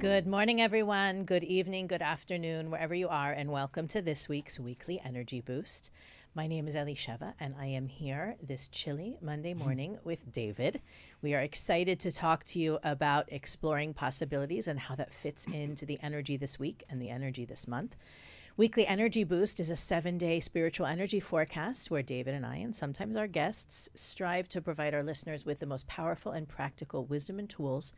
Good morning, everyone. Good evening, good afternoon, wherever you are, and welcome to this week's Weekly Energy Boost. My name is Elisheva, and I am here this chilly Monday morning with David. We are excited to talk to you about exploring possibilities and how that fits into the energy this week and the energy this month. Weekly Energy Boost is a 7-day spiritual energy forecast where David and I, and sometimes our guests, strive to provide our listeners with the most powerful and practical wisdom and tools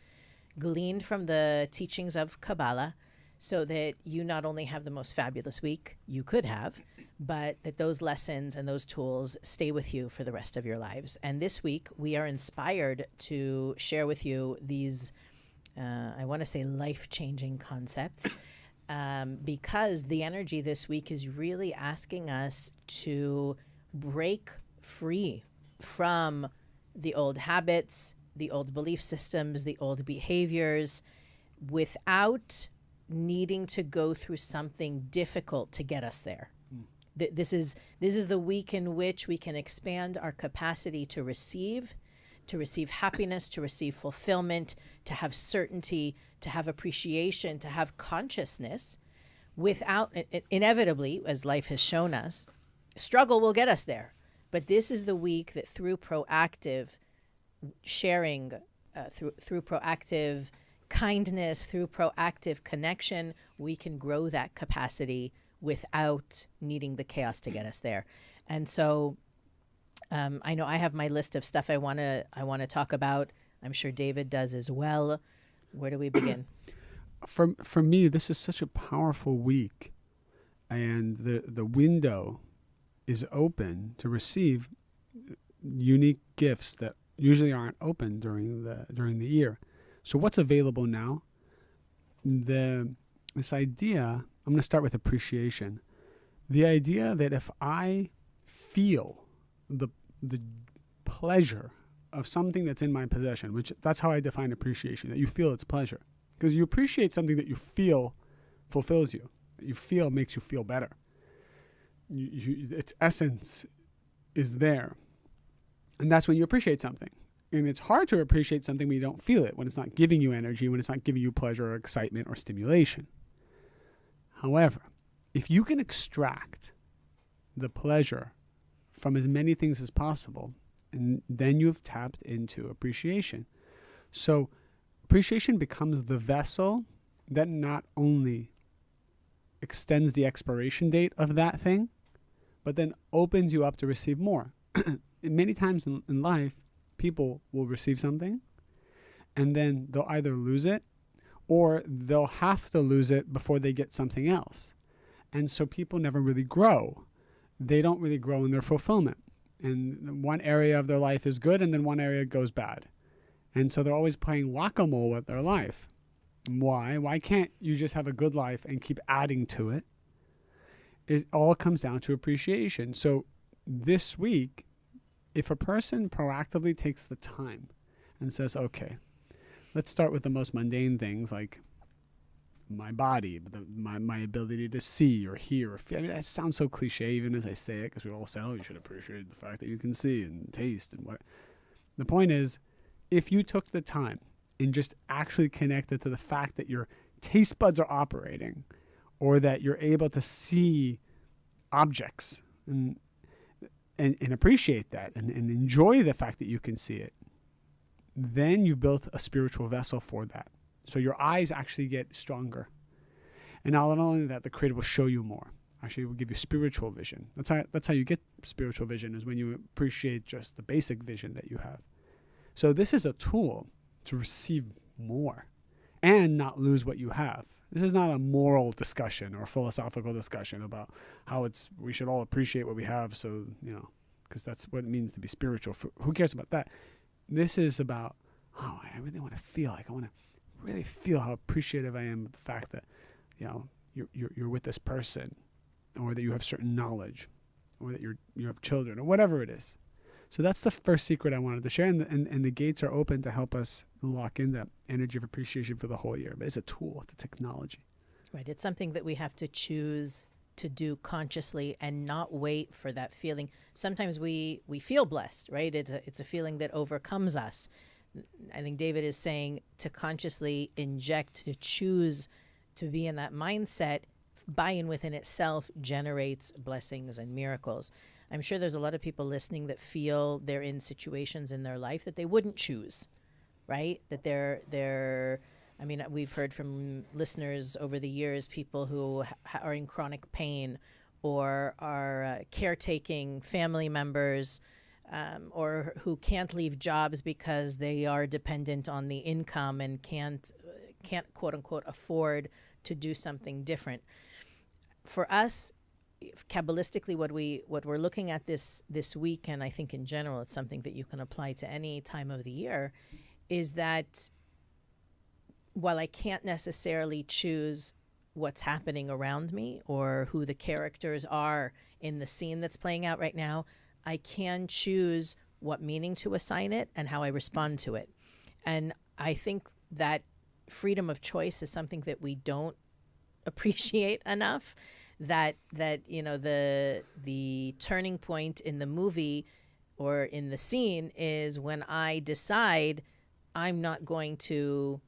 gleaned from the teachings of Kabbalah, so that you not only have the most fabulous week you could have, but that those lessons and those tools stay with you for the rest of your lives. And this week, we are inspired to share with you these, I want to say, life-changing concepts, because the energy this week is really asking us to break free from the old habits, the old belief systems, the old behaviors, without needing to go through something difficult to get us there. This is the week in which we can expand our capacity to receive happiness, to receive fulfillment, to have certainty, to have appreciation, to have consciousness, without, inevitably, as life has shown us, struggle will get us there. But this is the week that through proactive sharing, through proactive kindness, through proactive connection, we can grow that capacity without needing the chaos to get us there. And so I know I have my list of stuff I want to talk about. I'm sure David does as well. Where do we begin? For me, this is such a powerful week, and the window is open to receive unique gifts that usually aren't open during the year. So what's available now? This idea, I'm going to start with appreciation. The idea that if I feel the pleasure of something that's in my possession, which that's how I define appreciation, that you feel its pleasure. Because you appreciate something that you feel fulfills you, that you feel makes you feel better. Its essence is there. And that's when you appreciate something. And it's hard to appreciate something when you don't feel it, when it's not giving you energy, when it's not giving you pleasure or excitement or stimulation. However, if you can extract the pleasure from as many things as possible, and then you've tapped into appreciation. So appreciation becomes the vessel that not only extends the expiration date of that thing, but then opens you up to receive more. Many times in life, people will receive something and then they'll either lose it or they'll have to lose it before they get something else. And so people never really grow. They don't really grow in their fulfillment. And one area of their life is good and then one area goes bad. And so they're always playing whack-a-mole with their life. Why? Why can't you just have a good life and keep adding to it? It all comes down to appreciation. So this week, if a person proactively takes the time and says, okay, let's start with the most mundane things like my body, my ability to see or hear or feel. I mean, that sounds so cliche even as I say it, because we all say, oh, you should appreciate the fact that you can see and taste and what. The point is, if you took the time and just actually connected to the fact that your taste buds are operating or that you're able to see objects and appreciate that and enjoy the fact that you can see it, then you've built a spiritual vessel for that. So your eyes actually get stronger. And not only that, the Creator will show you more. Actually, it will give you spiritual vision. That's how you get spiritual vision, is when you appreciate just the basic vision that you have. So this is a tool to receive more and not lose what you have. This is not a moral discussion or a philosophical discussion about how we should all appreciate what we have. So, because that's what it means to be spiritual. Who cares about that? This is about, I really want to feel like, I want to really feel how appreciative I am of the fact that, you're with this person, or that you have certain knowledge, or that you have children, or whatever it is. So that's the first secret I wanted to share, and the gates are open to help us lock in that energy of appreciation for the whole year. But it's a tool, it's a technology. Right. It's something that we have to choose to do consciously and not wait for that feeling. Sometimes we feel blessed, right? It's a feeling that overcomes us, I think David is saying to consciously inject, to choose to be in that mindset, buy-in within itself generates blessings and miracles. I'm sure there's a lot of people listening that feel they're in situations in their life that they wouldn't choose, right? That I mean, we've heard from listeners over the years, people who are in chronic pain or are caretaking family members, or who can't leave jobs because they are dependent on the income and can't quote unquote afford to do something different. For us, Kabbalistically, what we're looking at this week, and I think in general it's something that you can apply to any time of the year, is that while I can't necessarily choose what's happening around me or who the characters are in the scene that's playing out right now, I can choose what meaning to assign it and how I respond to it. And I think that freedom of choice is something that we don't appreciate enough. That you know, the turning point in the movie or in the scene is when I decide I'm not going to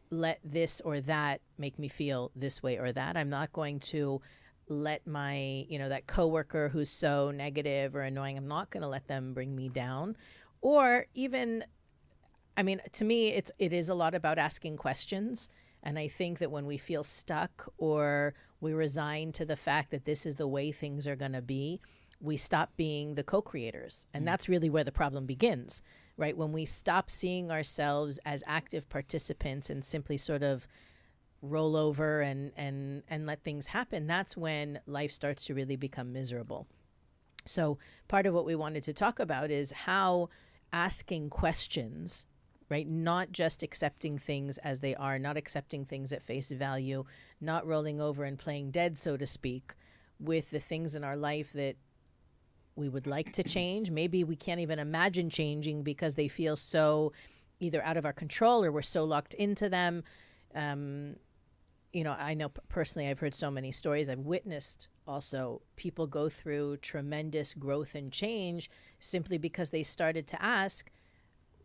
let this or that make me feel this way or that. I'm not going to let my, that coworker who's so negative or annoying, I'm not going to let them bring me down. Or even, I mean, to me, it is a lot about asking questions. And I think that when we feel stuck or we resign to the fact that this is the way things are going to be, we stop being the co-creators. And that's really where the problem begins, right? When we stop seeing ourselves as active participants and simply sort of roll over and let things happen, that's when life starts to really become miserable. So part of what we wanted to talk about is how asking questions, right? Not just accepting things as they are, not accepting things at face value, not rolling over and playing dead, so to speak, with the things in our life that we would like to change. Maybe we can't even imagine changing because they feel so either out of our control or we're so locked into them. I know personally, I've heard so many stories. I've witnessed also people go through tremendous growth and change simply because they started to ask,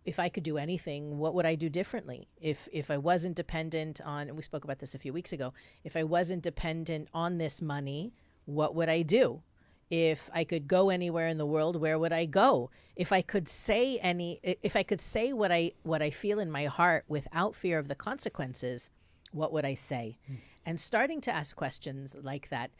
if I could do anything, what would I do differently? If I wasn't dependent on, and we spoke about this a few weeks ago, if I wasn't dependent on this money, what would I do? If I could go anywhere in the world, where would I go? If I could say what I feel in my heart without fear of the consequences, what would I say? And starting to ask questions like that,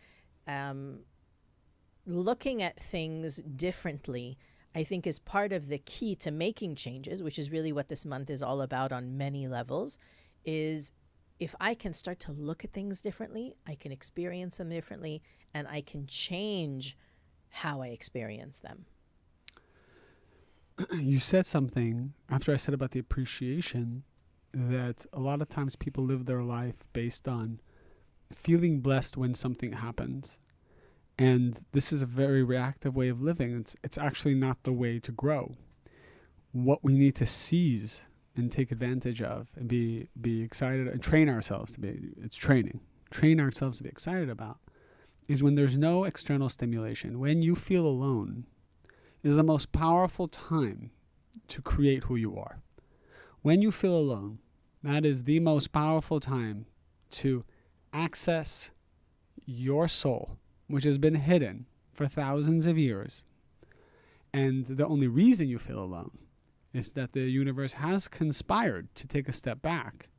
looking at things differently, I think is part of the key to making changes, which is really what this month is all about on many levels, is if I can start to look at things differently, I can experience them differently, and I can change how I experience them. You said something after I said about the appreciation that a lot of times people live their life based on feeling blessed when something happens. And this is a very reactive way of living. It's actually not the way to grow. What we need to seize and take advantage of and be excited and train ourselves to be, it's training. Train ourselves to be excited about is when there's no external stimulation. When you feel alone is the most powerful time to create who you are. When you feel alone, that is the most powerful time to access your soul, which has been hidden for thousands of years. And the only reason you feel alone is that the universe has conspired to take a step back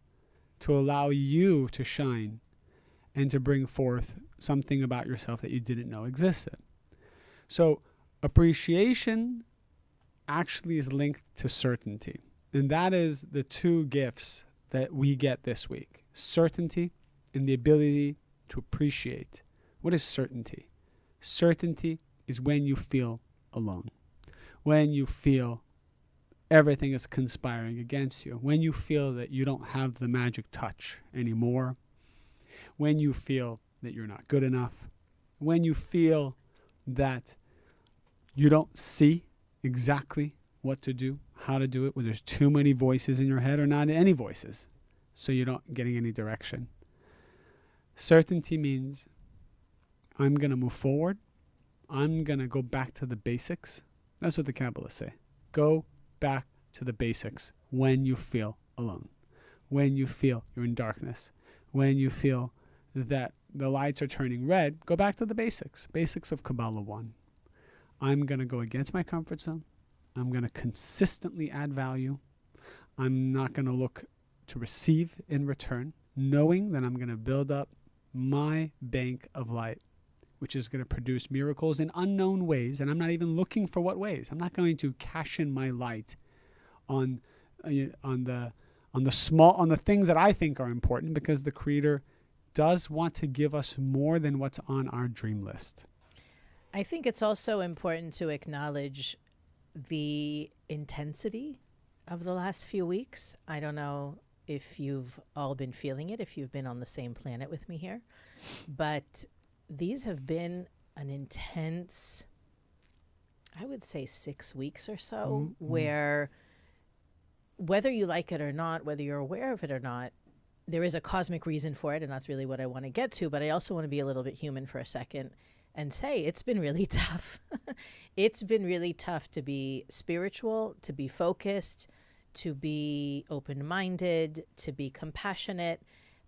to allow you to shine and to bring forth something about yourself that you didn't know existed. So appreciation actually is linked to certainty. And that is the two gifts that we get this week. Certainty and the ability to appreciate. What is certainty? Certainty is when you feel alone. When you feel everything is conspiring against you. When you feel that you don't have the magic touch anymore. When you feel that you're not good enough. When you feel that you don't see exactly what to do, how to do it, when there's too many voices in your head or not any voices, so you're not getting any direction. Certainty means I'm going to move forward. I'm going to go back to the basics. That's what the Kabbalists say. Go back to the basics when you feel alone, when you feel you're in darkness, when you feel that the lights are turning red. Go back to the basics of Kabbalah 1. I'm going to go against my comfort zone. I'm going to consistently add value. I'm not going to look to receive in return, knowing that I'm going to build up my bank of light, which is going to produce miracles in unknown ways. And I'm not even looking for what ways. I'm not going to cash in my light on the things that I think are important, because the Creator does want to give us more than what's on our dream list. I think it's also important to acknowledge the intensity of the last few weeks. I don't know if you've all been feeling it, if you've been on the same planet with me here, but these have been an intense, I would say 6 weeks or so, where whether you like it or not, whether you're aware of it or not, there is a cosmic reason for it, and that's really what I want to get to. But I also want to be a little bit human for a second and say it's been really tough. It's been really tough to be spiritual, to be focused, to be open-minded, to be compassionate.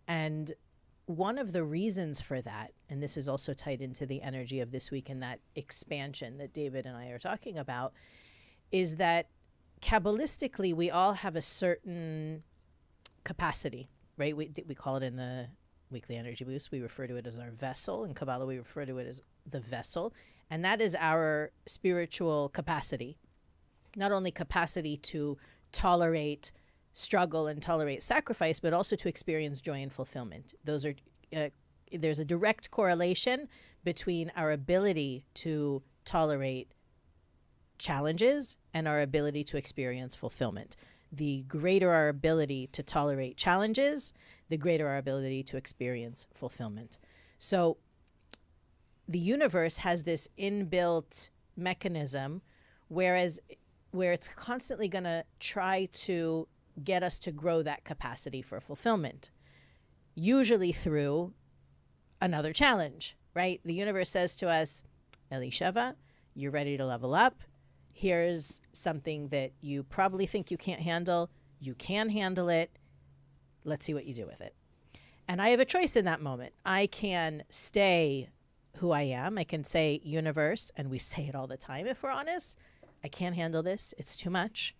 And one of the reasons for that, and this is also tied into the energy of this week and that expansion that David and I are talking about, is that Kabbalistically, we all have a certain capacity, right? We call it in the Weekly Energy Boost, we refer to it as our vessel. In Kabbalah, we refer to it as the vessel. And that is our spiritual capacity. Not only capacity to tolerate struggle and tolerate sacrifice, but also to experience joy and fulfillment. Those are there's a direct correlation between our ability to tolerate challenges and our ability to experience fulfillment. The greater our ability to tolerate challenges, the greater our ability to experience fulfillment. So the universe has this inbuilt mechanism where it's constantly going to try to get us to grow that capacity for fulfillment, usually through another challenge, right? The universe says to us, Elisheva, you're ready to level up. Here's something that you probably think you can't handle. You can handle it. Let's see what you do with it. And I have a choice in that moment. I can stay who I am. I can say, universe, and we say it all the time if we're honest, I can't handle this. It's too much.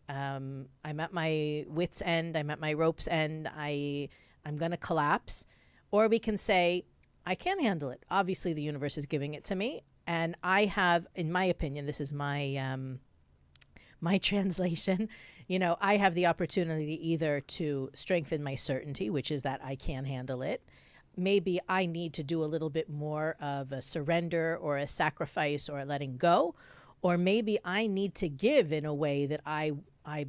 I'm at my wit's end. I'm at my rope's end. I'm going to collapse. Or we can say, I can handle it. Obviously, the universe is giving it to me. And I have, in my opinion, this is my my translation, I have the opportunity either to strengthen my certainty, which is that I can handle it. Maybe I need to do a little bit more of a surrender or a sacrifice or a letting go. Or maybe I need to give in a way that I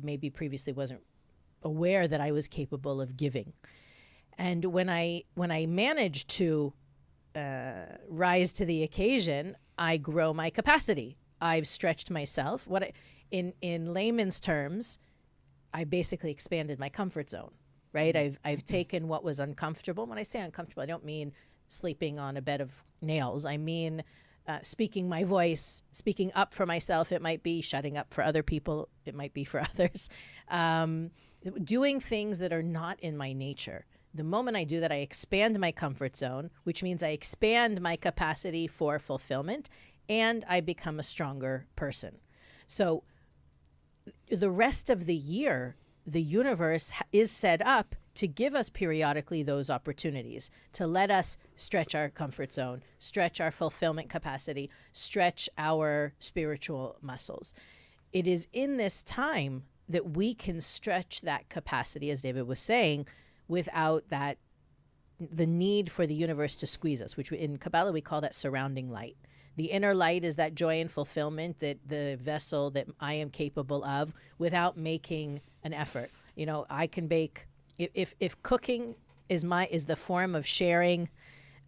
maybe previously wasn't aware that I was capable of giving. And when I manage to rise to the occasion, I grow my capacity. I've stretched myself. In layman's terms, I basically expanded my comfort zone, right? I've taken what was uncomfortable. When I say uncomfortable, I don't mean sleeping on a bed of nails. I mean speaking my voice, speaking up for myself. It might be shutting up for other people. It might be for others. Doing things that are not in my nature. The moment I do that, I expand my comfort zone, which means I expand my capacity for fulfillment, and I become a stronger person. So the rest of the year, the universe is set up to give us periodically those opportunities, to let us stretch our comfort zone, stretch our fulfillment capacity, stretch our spiritual muscles. It is in this time that we can stretch that capacity, as David was saying, without the need for the universe to squeeze us, which in Kabbalah we call that surrounding light. The inner light is that joy and fulfillment, that the vessel that I am capable of without making an effort. I can bake. If cooking is the form of sharing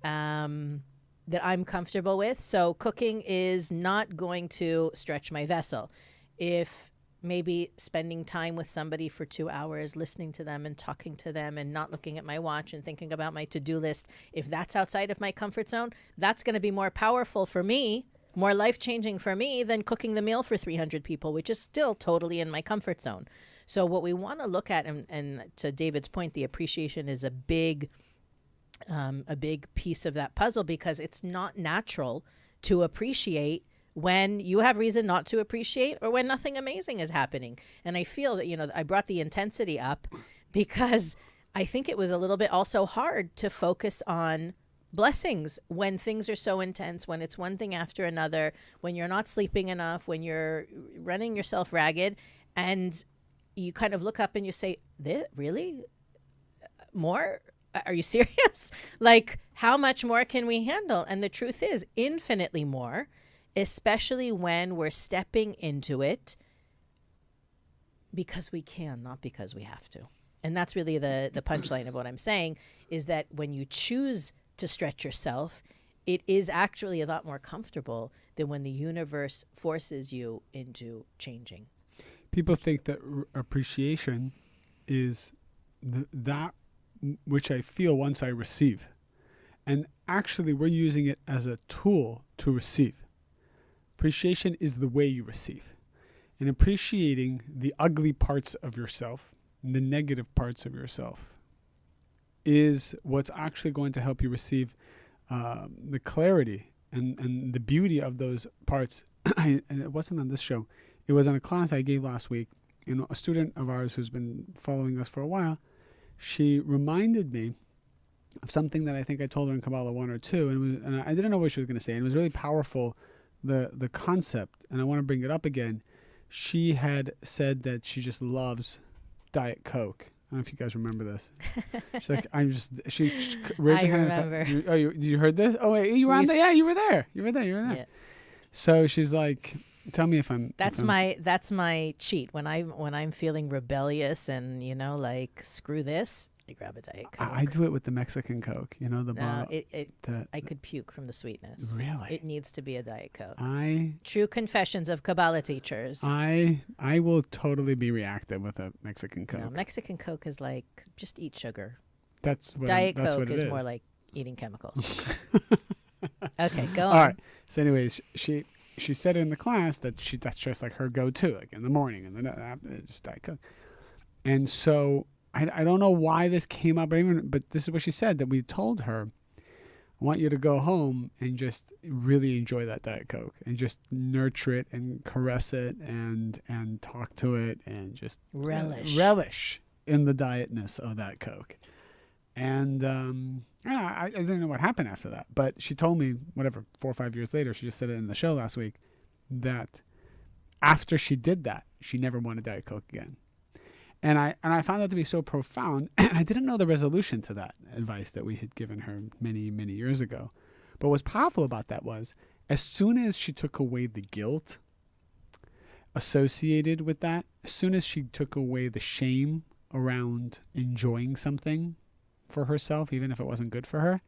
that I'm comfortable with, so cooking is not going to stretch my vessel. If maybe spending time with somebody for 2 hours, listening to them and talking to them and not looking at my watch and thinking about my to-do list, if that's outside of my comfort zone, that's going to be more powerful for me more life-changing for me than cooking the meal for 300 people, which is still totally in my comfort zone. So what we want to look at, and to David's point, the appreciation is a big piece of that puzzle, because it's not natural to appreciate when you have reason not to appreciate, or when nothing amazing is happening. And I feel that, I brought the intensity up because I think it was a little bit also hard to focus on blessings when things are so intense, when it's one thing after another, when you're not sleeping enough, when you're running yourself ragged, and you kind of look up and you say, really? More? Are you serious? Like, how much more can we handle? And the truth is infinitely more, especially when we're stepping into it because we can, not because we have to. And that's really the punchline of what I'm saying, is that when you choose to stretch yourself, it is actually a lot more comfortable than when the universe forces you into changing. People think that appreciation is that which I feel once I receive. And actually, we're using it as a tool to receive. Appreciation is the way you receive. And appreciating the ugly parts of yourself, the negative parts of yourself, is what's actually going to help you receive the clarity and the beauty of those parts. And it wasn't on this show. It was on a class I gave last week. And a student of ours who's been following us for a while, she reminded me of something that I think I told her in Kabbalah 1 or 2. And I didn't know what she was going to say. And it was really powerful, the concept. And I want to bring it up again. She had said that she just loves Diet Coke. I don't know if you guys remember this. She's like, she raised her hand. I remember. You heard this? Oh, wait, you were on there? Yeah, you were there. Yeah. So she's like, tell me if I'm... That's my cheat. When I'm feeling rebellious and, like, screw this, I grab a Diet Coke. I do it with the Mexican Coke, the bottle. I could puke from the sweetness. Really? It needs to be a Diet Coke. True confessions of Kabbalah teachers. I will totally be reactive with a Mexican Coke. No, Mexican Coke is like, just eat sugar. Diet Coke is more like eating chemicals. Okay, go on. All right. So anyways, she said in the class that that's just like her go-to, like in the morning, and then just Diet Coke. And so I don't know why this came up, but this is what she said, that we told her, I want you to go home and just really enjoy that Diet Coke and just nurture it and caress it and talk to it and just relish in the dietness of that Coke. And I didn't know what happened after that, but she told me, 4 or 5 years later, she just said it in the show last week, that after she did that, she never wanted Diet Coke again. And I found that to be so profound, and I didn't know the resolution to that advice that we had given her many, many years ago. But what's powerful about that was, as soon as she took away the guilt associated with that, as soon as she took away the shame around enjoying something for herself, even if it wasn't good for her,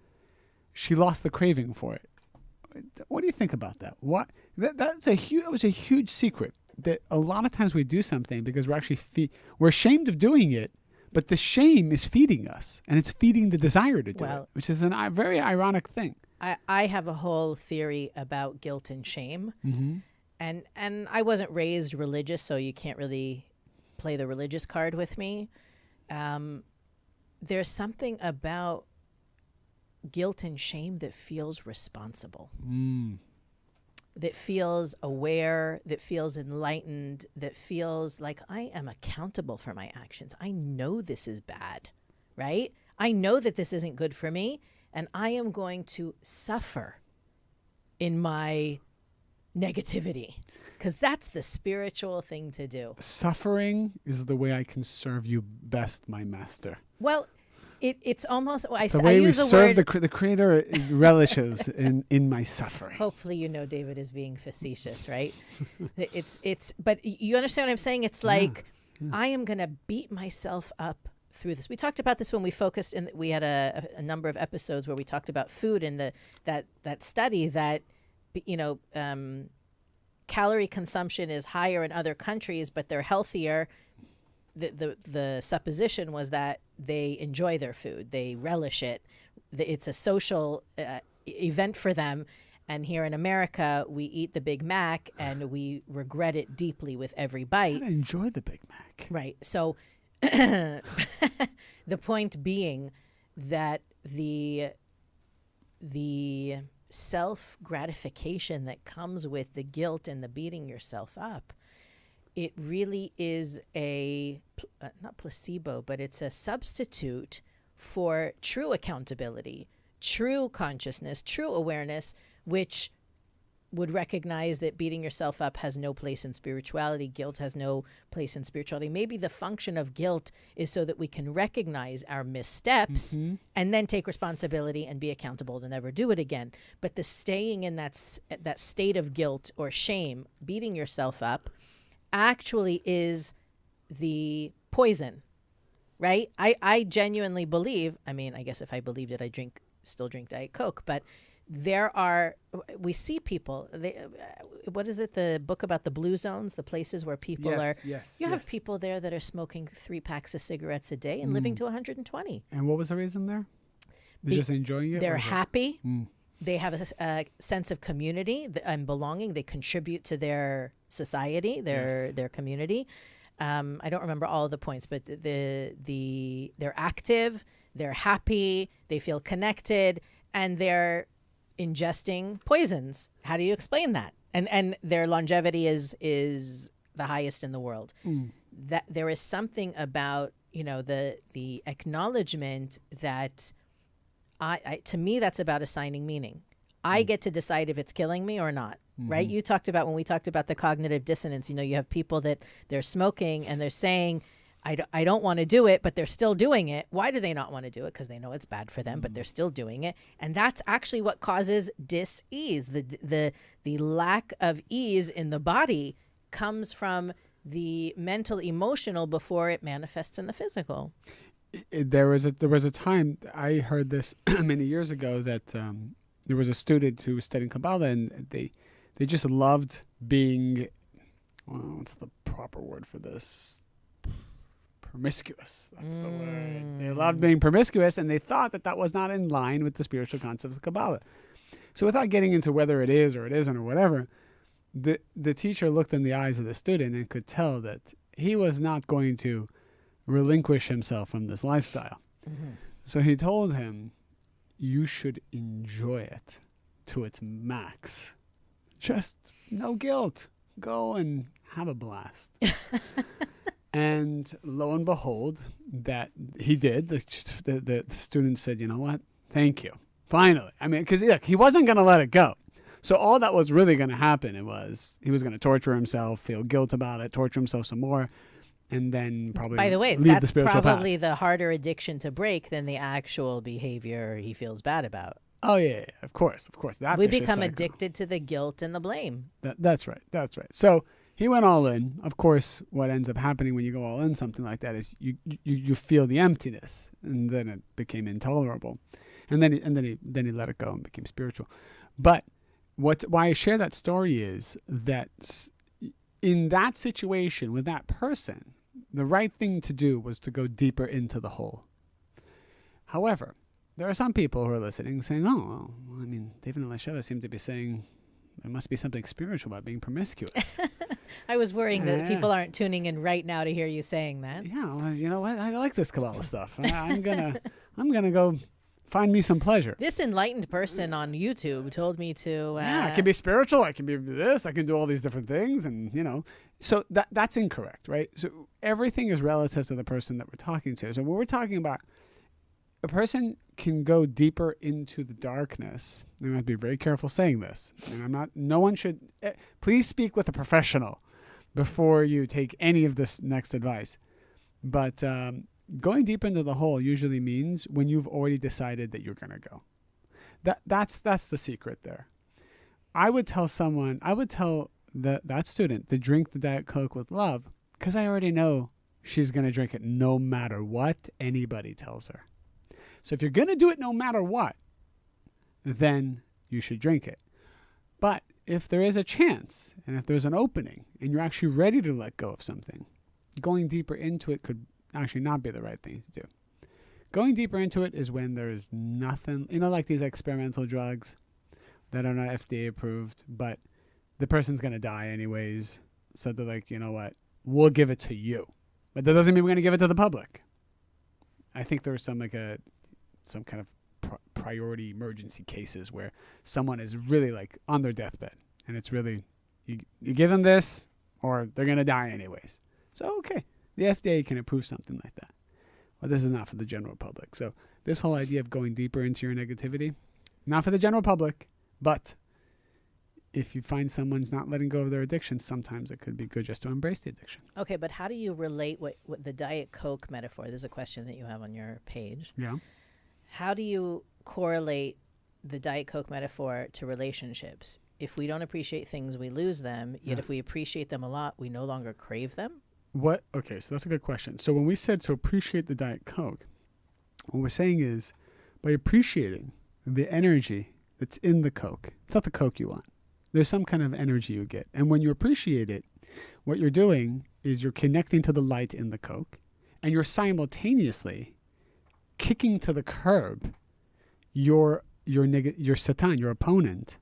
she lost the craving for it. What do you think about that? That was a huge secret. That a lot of times we do something because we're ashamed of doing it, but the shame is feeding us, and it's feeding the desire to do it, which is a very ironic thing. I have a whole theory about guilt and shame, and I wasn't raised religious, so you can't really play the religious card with me. There's something about guilt and shame that feels responsible. That feels aware, that feels enlightened, that feels like I am accountable for my actions. I know this is bad, right? I know that this isn't good for me, and I am going to suffer in my negativity, because that's the spiritual thing to do. Suffering is the way I can serve you best, my master. Well, it's almost... It's the way we serve the Creator relishes in my suffering. Hopefully David is being facetious, right? But you understand what I'm saying? It's like, I am going to beat myself up through this. We talked about this when we focused, and we had a number of episodes where we talked about food and that study that, calorie consumption is higher in other countries, but they're healthier. The supposition was that they enjoy their food, they relish it, it's a social event for them, And here in America, we eat the Big Mac and we regret it deeply with every bite. I enjoy the Big Mac. Right. So the point being that the self-gratification that comes with the guilt and the beating yourself up, it really is not placebo, but it's a substitute for true accountability, true consciousness, true awareness, which would recognize that beating yourself up has no place in spirituality. Guilt has no place in spirituality. Maybe the function of guilt is so that we can recognize our missteps and then take responsibility and be accountable to never do it again. But the staying in that state of guilt or shame, beating yourself up, actually is the poison, right? I genuinely believe, I mean, I guess if I believed it, I'd still drink Diet Coke, but we see people, what is it, the book about the blue zones, the places where people have people there that are smoking 3 packs of cigarettes a day and living to 120. And what was the reason there? They're just enjoying it? They're happy. They have a sense of community and belonging. They contribute to their society, their community. I don't remember all of the points, but they're active, they're happy, they feel connected, and they're ingesting poisons. How do you explain that? And their longevity is the highest in the world. That there is something about, the acknowledgement that to me, that's about assigning meaning. I get to decide if it's killing me or not. Right? You talked about, when we talked about the cognitive dissonance, you have people that they're smoking and they're saying, I don't want to do it, but they're still doing it. Why do they not want to do it? Because they know it's bad for them, but they're still doing it. And that's actually what causes dis-ease. The lack of ease in the body comes from the mental, emotional before it manifests in the physical. There was a time, I heard this many years ago, that there was a student who was studying Kabbalah, and they just loved being, what's the proper word for this? Promiscuous. That's the word. They loved being promiscuous, and they thought that was not in line with the spiritual concepts of Kabbalah. So without getting into whether it is or it isn't or whatever, the teacher looked in the eyes of the student and could tell that he was not going to relinquish himself from this lifestyle. So he told him, you should enjoy it to its max. Just no guilt. Go and have a blast. And lo and behold, that he did. The student said, you know what? Thank you. Finally. I mean, because he wasn't going to let it go. So all that was really going to happen, he was going to torture himself, feel guilt about it, torture himself some more, and then probably By the way, leave that's the spiritual probably path. the harder addiction to break than the actual behavior he feels bad about. Oh, yeah, of course. That We vicious become cycle. addicted to the guilt and the blame. That's right. So he went all in. Of course, what ends up happening when you go all in something like that is you feel the emptiness, and then it became intolerable, and then he let it go and became spiritual. But why I share that story is that in that situation with that person, the right thing to do was to go deeper into the hole. However, there are some people who are listening saying, "Oh, well, I mean, David and Elisheva seem to be saying there must be something spiritual about being promiscuous." I was worrying that people aren't tuning in right now to hear you saying that. Yeah, well, you know what? I like this Kabbalah stuff. I'm gonna go find me some pleasure. This enlightened person on YouTube told me to. I can be spiritual. I can be this. I can do all these different things, and so that's incorrect, right? So everything is relative to the person that we're talking to. So when we're talking about a person can go deeper into the darkness. I have to be very careful saying this. And no one should, please speak with a professional before you take any of this next advice. But going deep into the hole usually means when you've already decided that you're going to go. That's the secret there. I would tell that student to drink the Diet Coke with love, because I already know she's going to drink it no matter what anybody tells her. So if you're going to do it no matter what, then you should drink it. But if there is a chance, and if there's an opening, and you're actually ready to let go of something, going deeper into it could actually not be the right thing to do. Going deeper into it is when there's nothing, like these experimental drugs, that are not FDA approved, but the person's going to die anyways. So they're like, you know what? We'll give it to you. But that doesn't mean we're going to give it to the public. I think there was some kind of priority emergency cases where someone is really like on their deathbed, and it's really, you give them this or they're going to die anyways. So, okay, the FDA can approve something like that. Well, this is not for the general public. So this whole idea of going deeper into your negativity, not for the general public, but if you find someone's not letting go of their addiction, sometimes it could be good just to embrace the addiction. Okay, but how do you relate what the Diet Coke metaphor? There's a question that you have on your page. Yeah. How do you correlate the Diet Coke metaphor to relationships? If we don't appreciate things, we lose them. Yet if we appreciate them a lot, we no longer crave them. What? Okay, so that's a good question. So when we said to appreciate the Diet Coke, what we're saying is by appreciating the energy that's in the Coke, it's not the Coke you want. There's some kind of energy you get. And when you appreciate it, what you're doing is you're connecting to the light in the Coke, and you're simultaneously kicking to the curb your Satan, your opponent,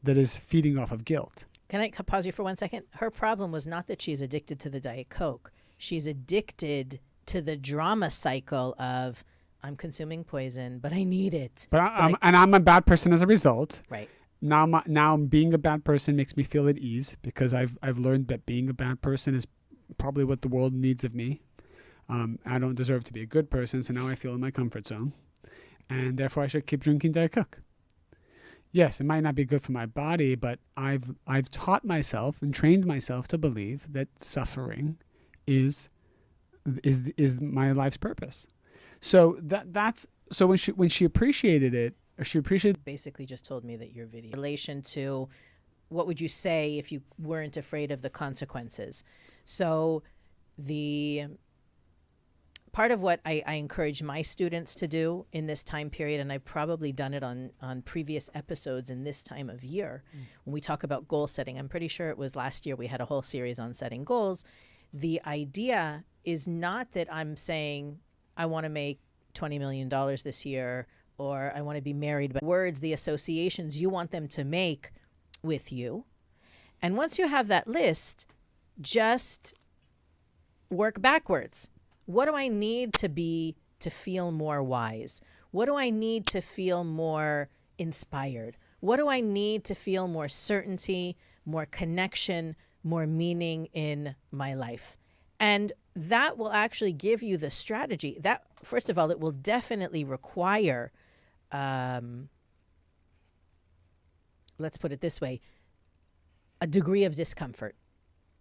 that is feeding off of guilt. Can I pause you for 1 second? Her problem was not that she's addicted to the Diet Coke. She's addicted to the drama cycle of, I'm consuming poison, but I need it. But I'm a bad person as a result. Right. Now being a bad person makes me feel at ease because I've learned that being a bad person is probably what the world needs of me. I don't deserve to be a good person, so now I feel in my comfort zone, and therefore I should keep drinking Diet Coke. Yes, it might not be good for my body, but I've taught myself and trained myself to believe that suffering is my life's purpose. So that's so when she appreciated it, or she appreciated. Basically, just told me that your video in relation to what would you say if you weren't afraid of the consequences. So the part of what I encourage my students to do in this time period, and I've probably done it on previous episodes in this time of year, when we talk about goal setting, I'm pretty sure it was last year we had a whole series on setting goals. The idea is not that I'm saying I want to make $20 million this year or I want to be married, but words, the associations you want them to make with you. And once you have that list, just work backwards. What do I need to feel more wise? What do I need to feel more inspired? What do I need to feel more certainty, more connection, more meaning in my life? And that will actually give you the strategy. That, first of all, it will definitely require, let's put it this way, a degree of discomfort.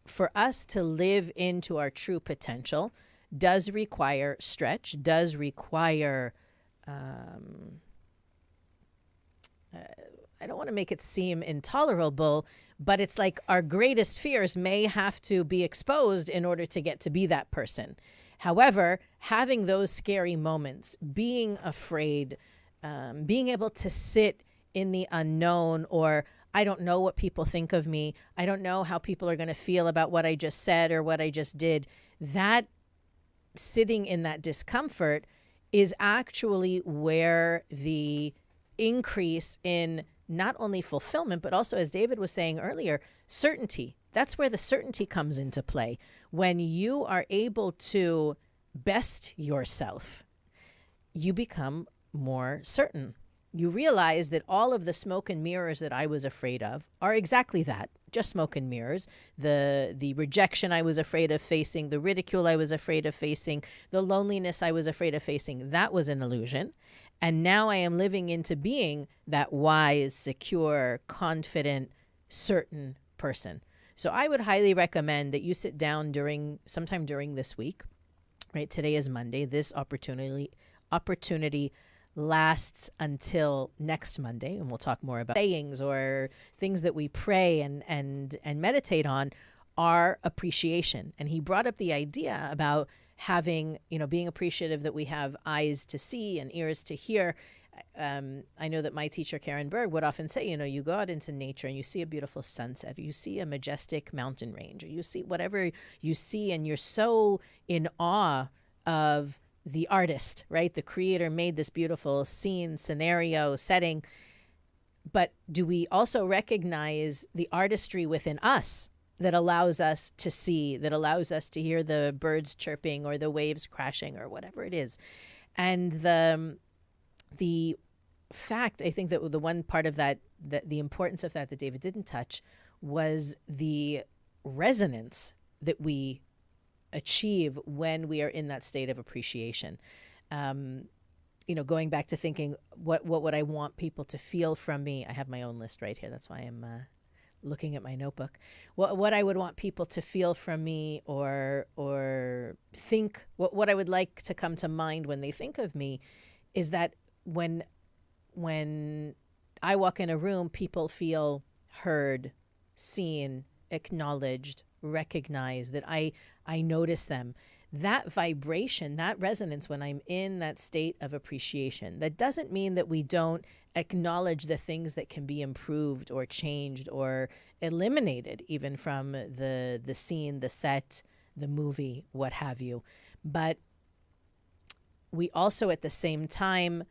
For us to live into our true potential does require stretch, does require, I don't want to make it seem intolerable, but it's like our greatest fears may have to be exposed in order to get to be that person. However, having those scary moments, being afraid, being able to sit in the unknown, or I don't know what people think of me, I don't know how people are going to feel about what I just said or what I just did, that sitting in that discomfort is actually where the increase in not only fulfillment, but also, as David was saying earlier, certainty. That's where the certainty comes into play. When you are able to best yourself, you become more certain. You realize that all of the smoke and mirrors that I was afraid of are exactly that, just smoke and mirrors. The rejection I was afraid of facing, the ridicule I was afraid of facing, the loneliness I was afraid of facing, that was an illusion. And now I am living into being that wise, secure, confident, certain person. So I would highly recommend that you sit down sometime during this week, right? Today is Monday. This opportunity lasts until next Monday, and we'll talk more about sayings or things that we pray and meditate on, our appreciation. And he brought up the idea about having, being appreciative that we have eyes to see and ears to hear. I know that my teacher, Karen Berg, would often say, you go out into nature and you see a beautiful sunset, or you see a majestic mountain range, or you see whatever you see, and you're so in awe of the artist, right? The creator made this beautiful scene, scenario, setting. But do we also recognize the artistry within us that allows us to see, that allows us to hear the birds chirping or the waves crashing or whatever it is? And the fact, I think that the one part of that, the importance of that David didn't touch, was the resonance that we achieve when we are in that state of appreciation. Going back to thinking, what would I want people to feel from me? I have my own list right here. That's why I'm looking at my notebook. What I would want people to feel from me, or think, what I would like to come to mind when they think of me, is that when I walk in a room, people feel heard, seen, acknowledged, recognized, that I notice them. That vibration, that resonance, when I'm in that state of appreciation, that doesn't mean that we don't acknowledge the things that can be improved or changed or eliminated, even from the scene, the set, the movie, what have you. But we also, at the same time,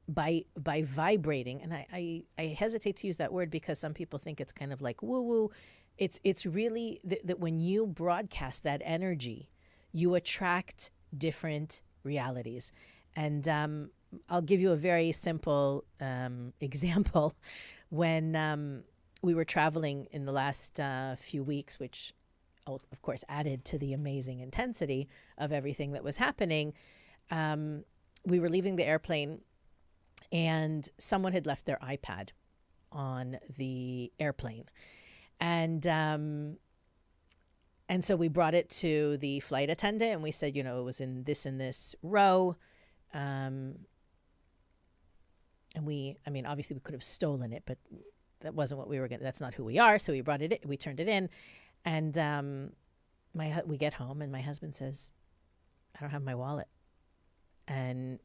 by vibrating, and I hesitate to use that word because some people think it's kind of like woo-woo. It's really that when you broadcast that energy, you attract different realities. And I'll give you a very simple example. When we were traveling in the last few weeks, which of course added to the amazing intensity of everything that was happening, we were leaving the airplane and someone had left their iPad on the airplane. And so we brought it to the flight attendant and we said, it was in this row. And obviously we could have stolen it, but that wasn't what we were going to, that's not who we are. So we brought it, we turned it in, and we get home and my husband says, I don't have my wallet. And,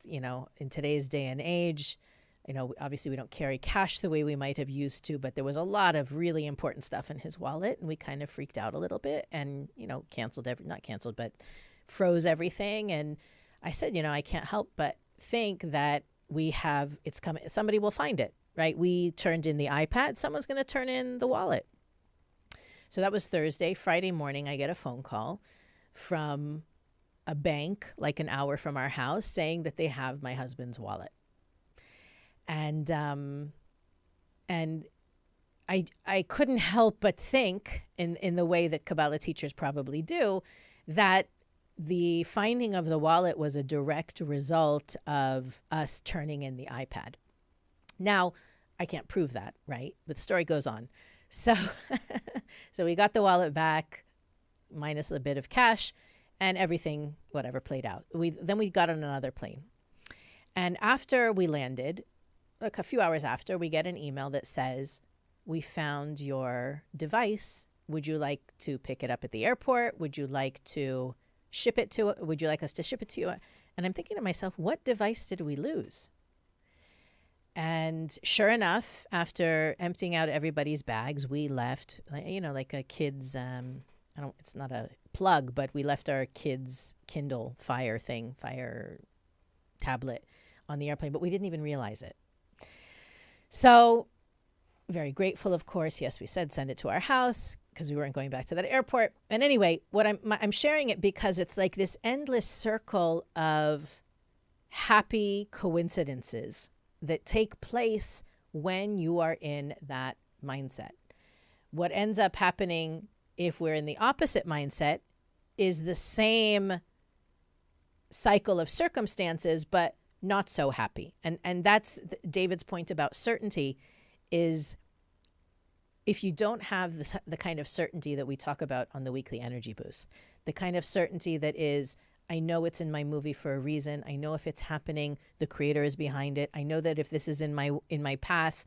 in today's day and age, obviously we don't carry cash the way we might have used to, but there was a lot of really important stuff in his wallet, and we kind of freaked out a little bit and, froze everything. And I said, I can't help but think that it's coming, somebody will find it, right? We turned in the iPad, someone's going to turn in the wallet. So that was Thursday. Friday morning, I get a phone call from a bank like an hour from our house saying that they have my husband's wallet. And I couldn't help but think, in the way that Kabbalah teachers probably do, that the finding of the wallet was a direct result of us turning in the iPad. Now, I can't prove that, right? But the story goes on. So we got the wallet back, minus a bit of cash, and everything, whatever, played out. Then we got on another plane. And after we landed, like a few hours after, we get an email that says, we found your device. Would you like to pick it up at the airport? Would you like to ship it to, would you like us to ship it to you? And I'm thinking to myself, what device did we lose? And sure enough, after emptying out everybody's bags, we left, like a kid's, it's not a plug, but we left our kids' Kindle Fire tablet on the airplane, but we didn't even realize it. So very grateful, of course. Yes, we said send it to our house because we weren't going back to that airport. And anyway, what I'm sharing it because it's like this endless circle of happy coincidences that take place when you are in that mindset. What ends up happening if we're in the opposite mindset is the same cycle of circumstances, but not so happy. And that's David's point about certainty, is if you don't have the kind of certainty that we talk about on the weekly energy boost, the kind of certainty that is, I know it's in my movie for a reason. I know if it's happening, the creator is behind it. I know that if this is in my path,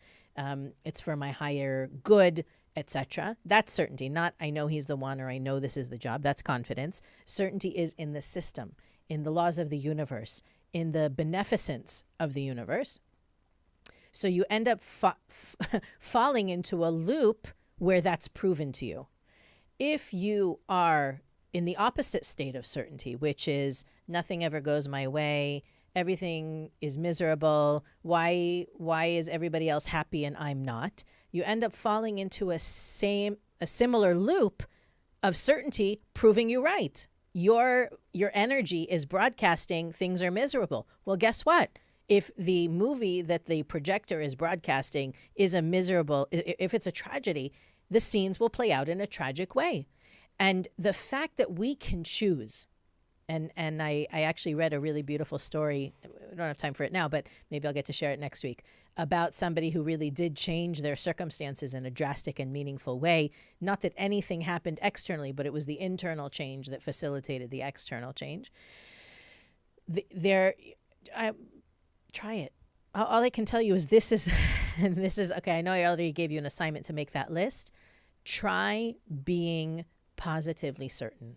it's for my higher good, etc. That's certainty. Not I know he's the one, or I know this is the job. That's confidence. Certainty is in the system, in the laws of the universe, in the beneficence of the universe. So you end up falling into a loop where that's proven to you. If you are in the opposite state of certainty, which is nothing ever goes my way, everything is miserable. Why is everybody else happy and I'm not? You end up falling into a similar loop of certainty proving you right. Your energy is broadcasting things are miserable. Well, guess what? If the movie that the projector is broadcasting is a miserable, if it's a tragedy, the scenes will play out in a tragic way. And the fact that we can choose, and I actually read a really beautiful story. I don't have time for it now, but maybe I'll get to share it next week, about somebody who really did change their circumstances in a drastic and meaningful way. Not that anything happened externally, but it was the internal change that facilitated the external change. Try it. All I can tell you is this is okay. I know I already gave you an assignment to make that list. Try being positively certain.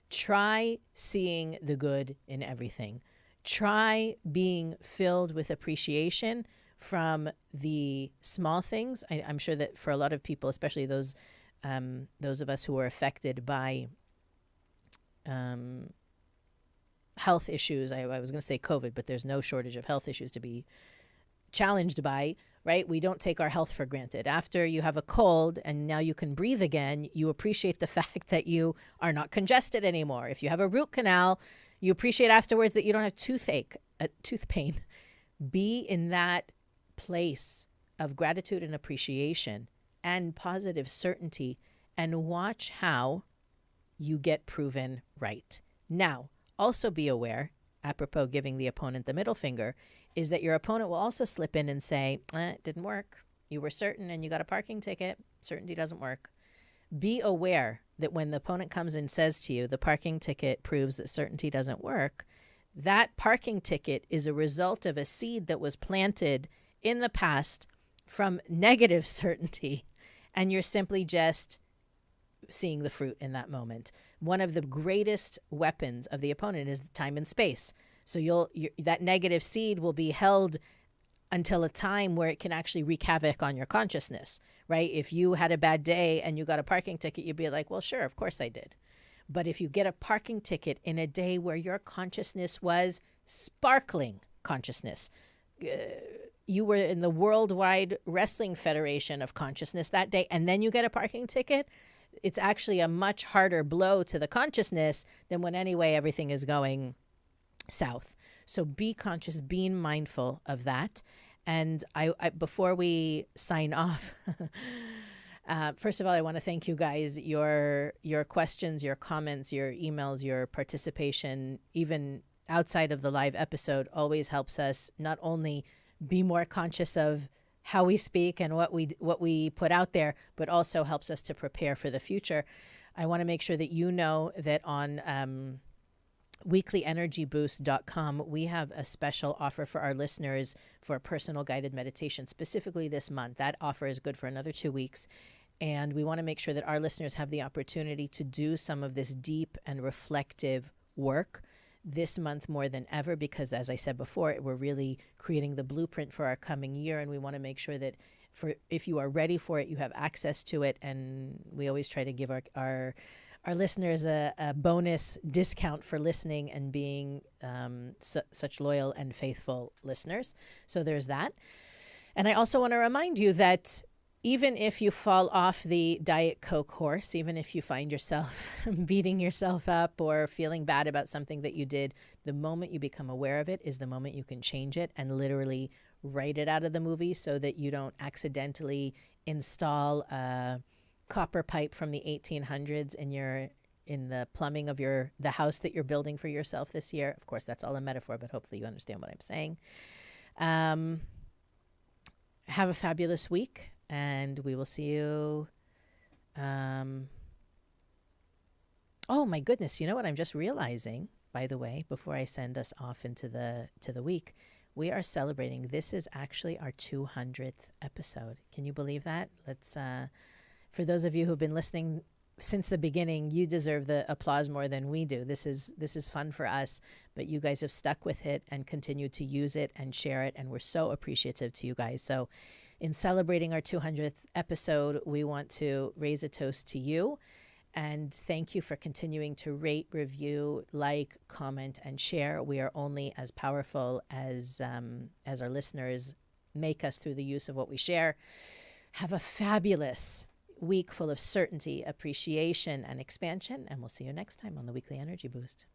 Try seeing the good in everything. Try being filled with appreciation from the small things. I'm sure that for a lot of people, especially those of us who are affected by health issues, I was going to say COVID, but there's no shortage of health issues to be challenged by, right? We don't take our health for granted. After you have a cold and now you can breathe again, you appreciate the fact that you are not congested anymore. If you have a root canal, you appreciate afterwards that you don't have tooth pain. Be in that place of gratitude and appreciation and positive certainty, and watch how you get proven right. Now, also be aware, apropos giving the opponent the middle finger, is that your opponent will also slip in and say, it didn't work. You were certain and you got a parking ticket. Certainty doesn't work. Be aware that when the opponent comes and says to you, the parking ticket proves that certainty doesn't work, that parking ticket is a result of a seed that was planted in the past from negative certainty, and you're simply just seeing the fruit in that moment. One of the greatest weapons of the opponent is time and space. So that negative seed will be held until a time where it can actually wreak havoc on your consciousness, right? If you had a bad day and you got a parking ticket, you'd be like, well, sure, of course I did. But if you get a parking ticket in a day where your consciousness was sparkling consciousness, you were in the Worldwide Wrestling Federation of consciousness that day, and then you get a parking ticket, it's actually a much harder blow to the consciousness than when anyway everything is going south. So be conscious, being mindful of that. And I before we sign off, first of all, I want to thank you guys. Your questions, your comments, your emails, your participation, even outside of the live episode, always helps us not only be more conscious of how we speak and what we put out there, but also helps us to prepare for the future. I want to make sure that you know that on weeklyenergyboost.com, we have a special offer for our listeners for personal guided meditation, specifically this month. That offer is good for another 2 weeks. And we want to make sure that our listeners have the opportunity to do some of this deep and reflective work this month more than ever, because as I said before, we're really creating the blueprint for our coming year. And we want to make sure that if you are ready for it, you have access to it. And we always try to give our listeners a bonus discount for listening and being such loyal and faithful listeners. So there's that. And I also want to remind you that even if you fall off the Diet Coke horse, even if you find yourself beating yourself up or feeling bad about something that you did, the moment you become aware of it is the moment you can change it and literally write it out of the movie so that you don't accidentally install a copper pipe from the 1800s in the plumbing of the house that you're building for yourself this year. Of course, that's all a metaphor, but hopefully you understand what I'm saying. Have a fabulous week, and we will see you. Oh my goodness! You know what I'm just realizing, by the way, before I send us off into the week, we are celebrating. This is actually our 200th episode. Can you believe that? Let's. For those of you who've been listening since the beginning, you deserve the applause more than we do. This is fun for us, but you guys have stuck with it and continued to use it and share it, and we're so appreciative to you guys. So in celebrating our 200th episode, we want to raise a toast to you And thank you for continuing to rate, review, like, comment, and share. We are only as powerful as our listeners make us through the use of what we share. Have a fabulous week full of certainty, appreciation, and expansion. And we'll see you next time on the Weekly Energy Boost.